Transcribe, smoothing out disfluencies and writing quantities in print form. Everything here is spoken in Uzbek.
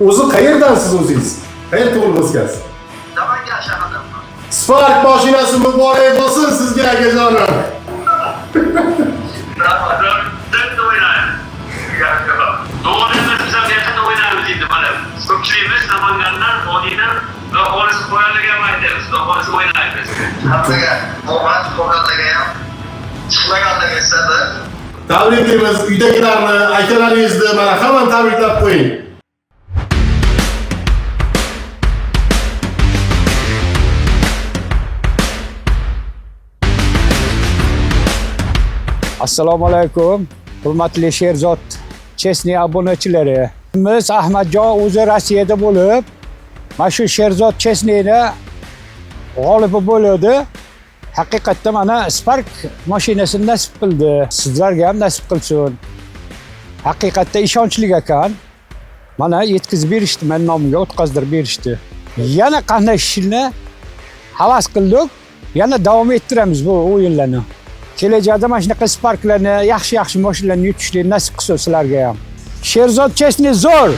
O'zi qayerdansiz o'zingiz? Qayerda tug'ilgansiz? Namangan shahridanman. Spark mashinasi muborak bo'lsin sizga akajonim. Deb o'ynayman. Doğrudan biz zaten oynayalım dedi bana. Ko'pchiligimiz Namangandan, Odiydan va orasi qo'yalgan aytamiz. Orasi o'ynaymiz. Hammaga omad qo'yalgan ham chiqmaganlar esada. Tabriklaymiz uydagilarni, akalaringizni mana hammani tabriklab qo'ying. Assalomu alaykum. Hurmatli Sherzod Chesniy obunachilari. Biz Ahmadjon o'zi Rossiyada bo'lib, mana shu Sherzod Chesniyni g'olibi bo'ladi. Haqiqatda mana Spark mashinasini nasib qildi. Sizlarga ham nasib qilsin. Haqiqatda ishonchli ekan. Mana yetkazib berishdi, men nomimga o'tkazdirib berishdi. Yana qanday ishni havas qildik, yana davom ettiramiz bu o'yinlarni. Kelajakda mana shunaqa Sparklarni, yaxshi mashinalarni yutishni nasib qilsin sizlarga ham. Sherzod Chesniy zo'r!